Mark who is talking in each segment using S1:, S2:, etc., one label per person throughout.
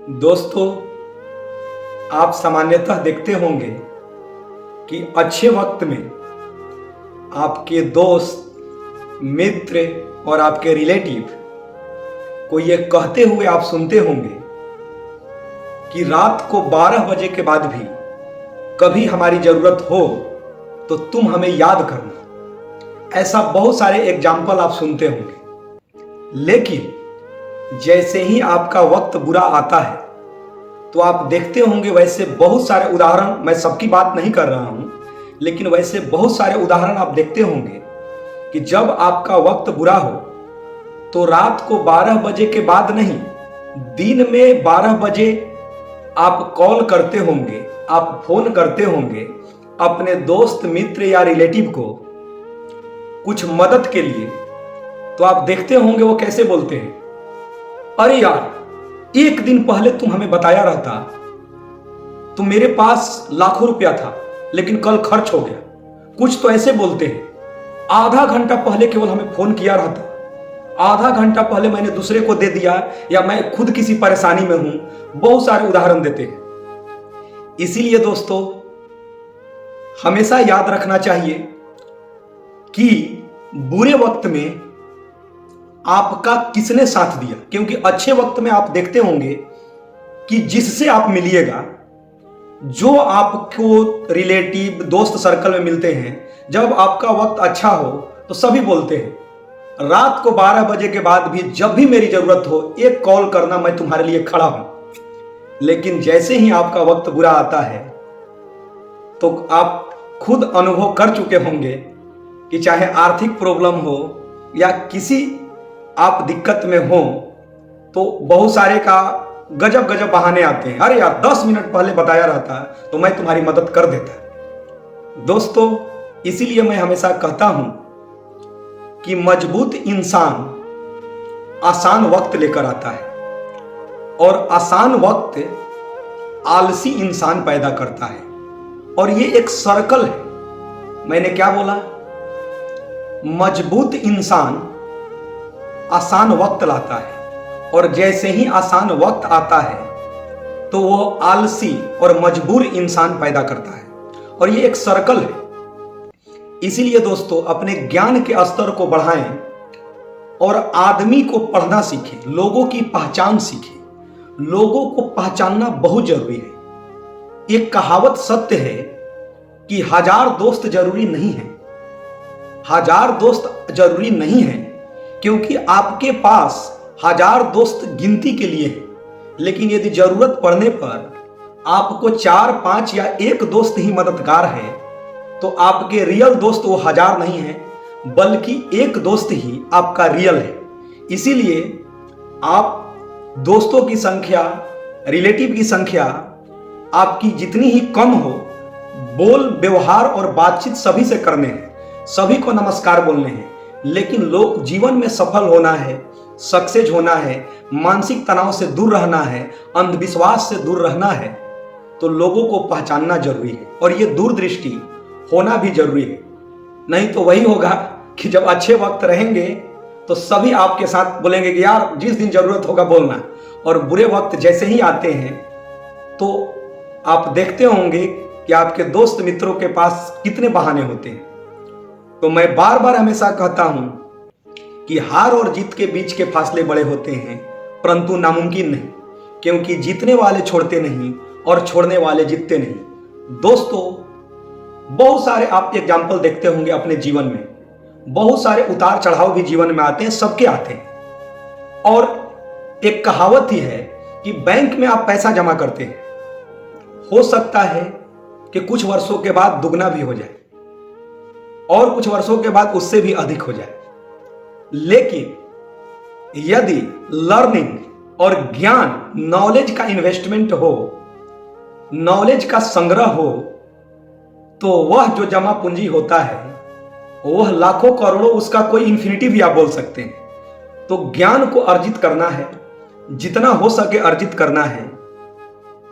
S1: दोस्तों, आप सामान्यतः देखते होंगे कि अच्छे वक्त में आपके दोस्त, मित्र और आपके रिलेटिव को ये कहते हुए आप सुनते होंगे कि रात को 12 बजे के बाद भी कभी हमारी ज़रूरत हो तो तुम हमें याद करना। ऐसा बहुत सारे एग्जाम्पल आप सुनते होंगे, लेकिन जैसे ही आपका वक्त बुरा आता है तो आप देखते होंगे वैसे बहुत सारे उदाहरण, मैं सबकी बात नहीं कर रहा हूं, लेकिन वैसे बहुत सारे उदाहरण आप देखते होंगे कि जब आपका वक्त बुरा हो तो रात को 12 बजे के बाद नहीं, दिन में 12 बजे आप कॉल करते होंगे, आप फोन करते होंगे अपने दोस्त, मित्र या रिलेटिव को कुछ मदद के लिए। तो आप देखते होंगे वो कैसे बोलते हैं, अरे यार, एक दिन पहले तुम हमें बताया रहता तो मेरे पास लाखों रुपया था लेकिन कल खर्च हो गया। कुछ तो ऐसे बोलते हैं, आधा घंटा पहले केवल हमें फोन किया रहता, आधा घंटा पहले मैंने दूसरे को दे दिया, या मैं खुद किसी परेशानी में हूं। बहुत सारे उदाहरण देते हैं। इसीलिए दोस्तों, हमेशा याद रखना चाहिए कि बुरे वक्त में आपका किसने साथ दिया, क्योंकि अच्छे वक्त में आप देखते होंगे कि जिससे आप मिलिएगा, जो आपको रिलेटिव, दोस्त सर्कल में मिलते हैं, जब आपका वक्त अच्छा हो तो सभी बोलते हैं रात को 12 बजे के बाद भी जब भी मेरी जरूरत हो एक कॉल करना, मैं तुम्हारे लिए खड़ा हूं। लेकिन जैसे ही आपका वक्त बुरा आता है तो आप खुद अनुभव कर चुके होंगे कि चाहे आर्थिक प्रॉब्लम हो या किसी आप दिक्कत में हो तो बहुत सारे का गजब गजब बहाने आते हैं। अरे यार, 10 मिनट पहले बताया रहता तो मैं तुम्हारी मदद कर देता। दोस्तों, इसीलिए मैं हमेशा कहता हूं कि मजबूत इंसान आसान वक्त लेकर आता है और आसान वक्त आलसी इंसान पैदा करता है। और ये एक सर्कल है। मैंने क्या बोला? मजबूत इंसान आसान वक्त लाता है और जैसे ही आसान वक्त आता है तो वो आलसी और मजबूर इंसान पैदा करता है, और ये एक सर्कल है। इसीलिए दोस्तों, अपने ज्ञान के स्तर को बढ़ाएं और आदमी को पढ़ना सीखें, लोगों की पहचान सीखें। लोगों को पहचानना बहुत जरूरी है। एक कहावत सत्य है कि 1000 दोस्त जरूरी नहीं है। 1000 दोस्त जरूरी नहीं है, क्योंकि आपके पास 1000 दोस्त गिनती के लिए है, लेकिन यदि जरूरत पड़ने पर आपको 4, 5 या 1 दोस्त ही मददगार है तो आपके रियल दोस्त वो 1000 नहीं है, बल्कि 1 दोस्त ही आपका रियल है। इसीलिए आप दोस्तों की संख्या, रिलेटिव की संख्या आपकी जितनी ही कम हो, बोल, व्यवहार और बातचीत सभी से करने हैं, सभी को नमस्कार बोलने हैं। लेकिन लोग जीवन में सफल होना है, सक्सेस होना है, मानसिक तनाव से दूर रहना है, अंधविश्वास से दूर रहना है, तो लोगों को पहचानना जरूरी है और ये दूरदृष्टि होना भी जरूरी है। नहीं तो वही होगा कि जब अच्छे वक्त रहेंगे तो सभी आपके साथ बोलेंगे कि यार, जिस दिन जरूरत होगा बोलना, और बुरे वक्त जैसे ही आते हैं तो आप देखते होंगे कि आपके दोस्त मित्रों के पास कितने बहाने होते हैं। तो मैं बार बार हमेशा कहता हूं कि हार और जीत के बीच के फासले बड़े होते हैं, परंतु नामुमकिन नहीं, क्योंकि जीतने वाले छोड़ते नहीं और छोड़ने वाले जीतते नहीं। दोस्तों, बहुत सारे आप एग्जाम्पल देखते होंगे अपने जीवन में, बहुत सारे उतार चढ़ाव भी जीवन में आते हैं, सबके आते हैं। और एक कहावत ही है कि बैंक में आप पैसा जमा करते हैं, हो सकता है कि कुछ वर्षों के बाद दुगना भी हो जाए और कुछ वर्षों के बाद उससे भी अधिक हो जाए। लेकिन यदि लर्निंग और ज्ञान, नॉलेज का इन्वेस्टमेंट हो, नॉलेज का संग्रह हो, तो वह जो जमा पूंजी होता है वह लाखों करोड़ों, उसका कोई इन्फिनिटी भी आप बोल सकते हैं। तो ज्ञान को अर्जित करना है, जितना हो सके अर्जित करना है,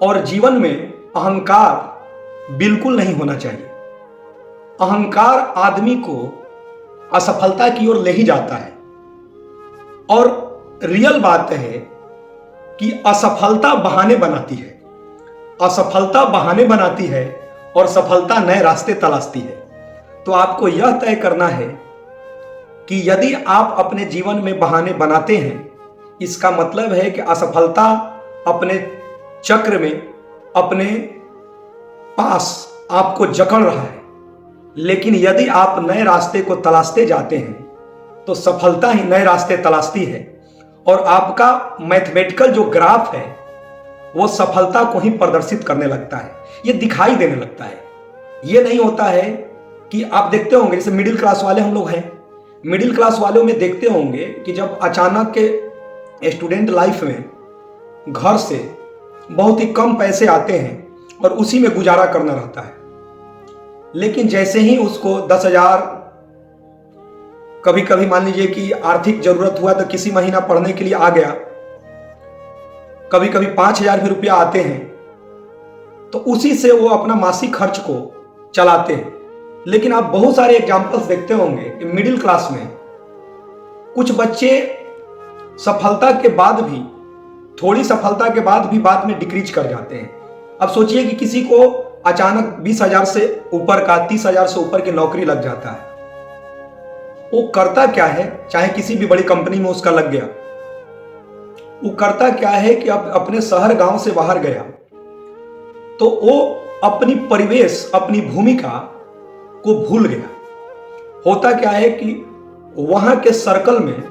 S1: और जीवन में अहंकार बिल्कुल नहीं होना चाहिए। अहंकार आदमी को असफलता की ओर ले ही जाता है। और रियल बात है कि असफलता बहाने बनाती है, असफलता बहाने बनाती है और सफलता नए रास्ते तलाशती है। तो आपको यह तय करना है कि यदि आप अपने जीवन में बहाने बनाते हैं, इसका मतलब है कि असफलता अपने चक्र में, अपने पास आपको जकड़ रहा है। लेकिन यदि आप नए रास्ते को तलाशते जाते हैं तो सफलता ही नए रास्ते तलाशती है और आपका मैथमेटिकल जो ग्राफ है वो सफलता को ही प्रदर्शित करने लगता है, ये दिखाई देने लगता है। ये नहीं होता है कि आप देखते होंगे, जैसे मिडिल क्लास वाले हम लोग हैं, मिडिल क्लास वालों में देखते होंगे कि जब अचानक के स्टूडेंट लाइफ में घर से बहुत ही कम पैसे आते हैं और उसी में गुजारा करना रहता है, लेकिन जैसे ही उसको 10,000, कभी कभी मान लीजिए कि आर्थिक जरूरत हुआ तो किसी महीना पढ़ने के लिए आ गया, कभी कभी 5,000 भी रुपया आते हैं, तो उसी से वो अपना मासिक खर्च को चलाते हैं। लेकिन आप बहुत सारे एग्जाम्पल्स देखते होंगे कि मिडिल क्लास में कुछ बच्चे सफलता के बाद भी, थोड़ी सफलता के बाद भी बाद में डिक्रीज कर जाते हैं। अब सोचिए कि किसी को अचानक 20,000 से ऊपर का, 30,000 से ऊपर की नौकरी लग जाता है, वो करता क्या है, चाहे किसी भी बड़ी कंपनी में उसका लग गया, वो करता क्या है कि अब अपने शहर गांव से बाहर गया तो वो अपनी परिवेश, अपनी भूमिका को भूल गया। होता क्या है कि वहां के सर्कल में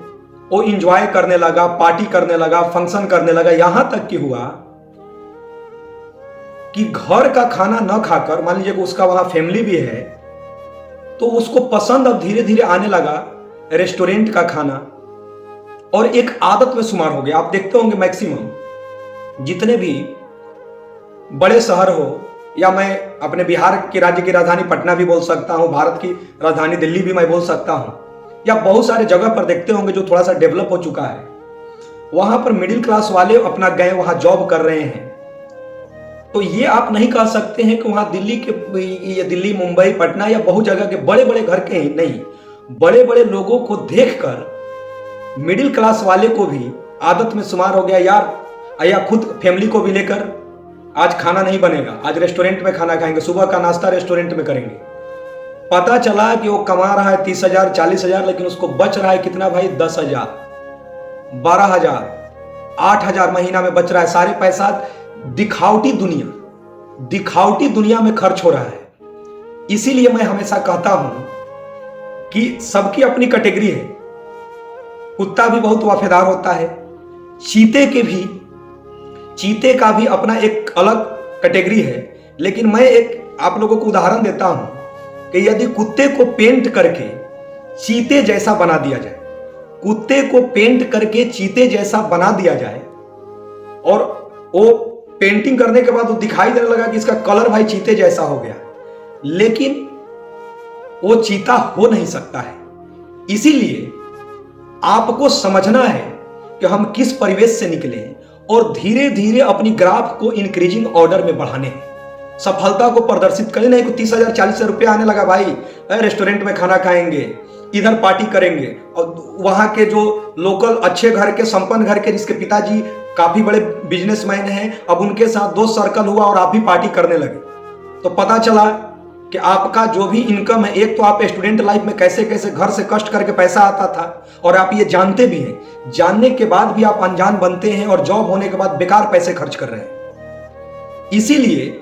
S1: वो इंजॉय करने लगा, पार्टी करने लगा, फंक्शन करने लगा, यहां तक कि हुआ कि घर का खाना न खाकर, मान लीजिए कि उसका वहां फैमिली भी है, तो उसको पसंद अब धीरे धीरे आने लगा रेस्टोरेंट का खाना और एक आदत में शुमार हो गया। आप देखते होंगे मैक्सिमम जितने भी बड़े शहर हो, या मैं अपने बिहार के राज्य की राजधानी पटना भी बोल सकता हूं, भारत की राजधानी दिल्ली भी मैं बोल सकता हूं, या बहुत सारे जगह पर देखते होंगे जो थोड़ा सा डेवलप हो चुका है, वहां पर मिडिल क्लास वाले अपना गए, वहां जॉब कर रहे हैं। तो ये आप नहीं कह सकते हैं कि वहां दिल्ली के, ये दिल्ली, मुंबई, पटना या बहुत जगह के बड़े बड़े घर के ही नहीं, बड़े बड़े लोगों को देखकर मिडिल क्लास वाले को भी आदत में शुमार हो गया, यार या खुद फैमिली को भी लेकर आज खाना नहीं बनेगा, आज रेस्टोरेंट में खाना खाएंगे, सुबह का नाश्ता रेस्टोरेंट में करेंगे। पता चला कि वो कमा रहा है 30,000, 40,000, लेकिन उसको बच रहा है कितना भाई, 10,000, 12,000, 8,000 महीना में बच रहा है। सारे पैसा दिखावटी दुनिया में खर्च हो रहा है। इसीलिए मैं हमेशा कहता हूं कि सबकी अपनी कैटेगरी है। कुत्ता भी बहुत वफादार होता है, चीते का भी अपना एक अलग कैटेगरी है। लेकिन मैं एक आप लोगों को उदाहरण देता हूं कि यदि कुत्ते को पेंट करके चीते जैसा बना दिया जाए, कुत्ते को पेंट करके चीते जैसा बना दिया जाए और वो पेंटिंग करने के बाद वो दिखाई देने लगा कि इसका कलर भाई चीते जैसा हो गया, लेकिन वो चीता हो नहीं सकता है। इसीलिए आपको समझना है कि हम किस परिवेश से निकले हैं और धीरे धीरे अपनी ग्राफ को इंक्रीजिंग ऑर्डर में बढ़ाने हैं, सफलता को प्रदर्शित करें। नहीं को 30,000, 40,000 रुपया आने लगा भाई, रेस्टोरेंट में खाना खाएंगे, इधर पार्टी करेंगे, और वहां के जो लोकल अच्छे घर के, संपन्न घर के, जिसके पिताजी काफी बड़े बिजनेसमैन हैं, अब उनके साथ दोस्त सर्कल हुआ और आप भी पार्टी करने लगे, तो पता चला कि आपका जो भी इनकम है, एक तो आप स्टूडेंट लाइफ में कैसे कैसे घर से कष्ट करके पैसा आता था और आप ये जानते भी हैं, जानने के बाद भी आप अनजान बनते हैं और जॉब होने के बाद बेकार पैसे खर्च कर रहे हैं। इसीलिए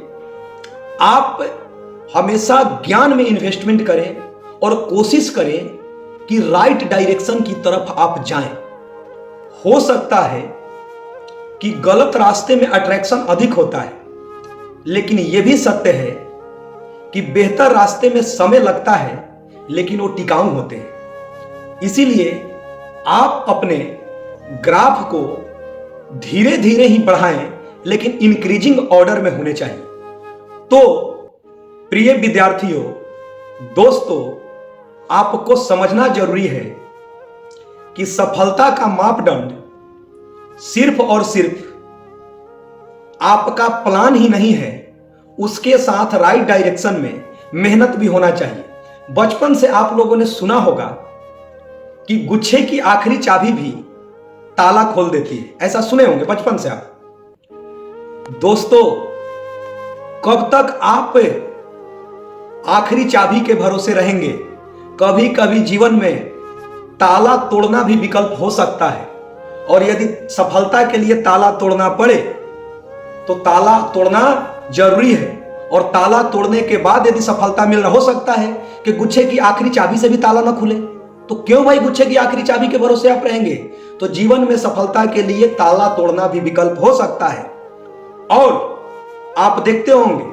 S1: आप हमेशा ज्ञान में इन्वेस्टमेंट करें और कोशिश करें कि राइट डायरेक्शन की तरफ आप जाएं। हो सकता है कि गलत रास्ते में अट्रैक्शन अधिक होता है, लेकिन यह भी सत्य है कि बेहतर रास्ते में समय लगता है लेकिन वो टिकाऊ होते हैं। इसीलिए आप अपने ग्राफ को धीरे धीरे ही बढ़ाएं, लेकिन इंक्रीजिंग ऑर्डर में होने चाहिए। तो प्रिय विद्यार्थियों, दोस्तों, आपको समझना जरूरी है कि सफलता का मापदंड सिर्फ और सिर्फ आपका प्लान ही नहीं है, उसके साथ राइट डायरेक्शन में मेहनत भी होना चाहिए। बचपन से आप लोगों ने सुना होगा कि गुच्छे की आखिरी चाबी भी ताला खोल देती है। ऐसा सुने होंगे बचपन से आप। दोस्तों, कब तक आप आखिरी चाबी के भरोसे रहेंगे? कभी कभी जीवन में ताला तोड़ना भी विकल्प हो सकता है, और यदि सफलता के लिए ताला तोड़ना पड़े तो ताला तोड़ना जरूरी है। और ताला तोड़ने के बाद यदि सफलता मिल रहा, हो सकता है कि गुच्छे की आखिरी चाबी से भी ताला ना खुले, तो क्यों भाई गुच्छे की आखिरी चाबी के भरोसे आप रहेंगे? तो जीवन में सफलता के लिए ताला तोड़ना भी विकल्प हो सकता है। और आप देखते होंगे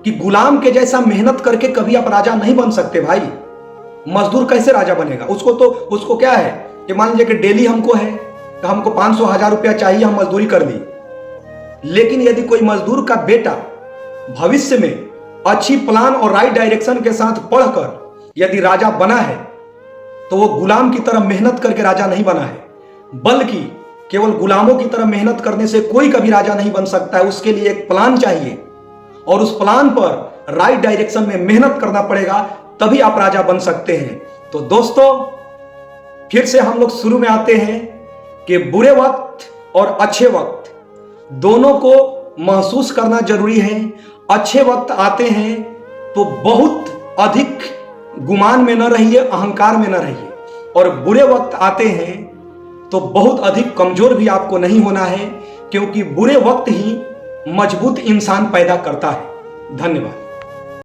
S1: कि गुलाम के जैसा मेहनत करके कभी आप राजा नहीं बन सकते भाई। मजदूर कैसे राजा बनेगा? उसको क्या है कि मान लीजिए कि डेली हमको है कि हमको 500-1000 रुपया चाहिए, हम मजदूरी कर ली। लेकिन यदि कोई मजदूर का बेटा भविष्य में अच्छी प्लान और राइट डायरेक्शन के साथ पढ़कर यदि राजा बना है, तो वो गुलाम की तरह मेहनत करके राजा नहीं बना है, बल्कि केवल गुलामों की तरह मेहनत करने से कोई कभी राजा नहीं बन सकता है। उसके लिए एक प्लान चाहिए, और उस प्लान पर राइट डायरेक्शन में मेहनत करना पड़ेगा, तभी आप राजा बन सकते हैं। तो दोस्तों, फिर से हम लोग शुरू में आते हैं कि बुरे वक्त और अच्छे वक्त दोनों को महसूस करना जरूरी है। अच्छे वक्त आते हैं तो बहुत अधिक गुमान में न रहिए, अहंकार में न रहिए, और बुरे वक्त आते हैं तो बहुत अधिक कमजोर भी आपको नहीं होना है, क्योंकि बुरे वक्त ही मजबूत इंसान पैदा करता है। धन्यवाद।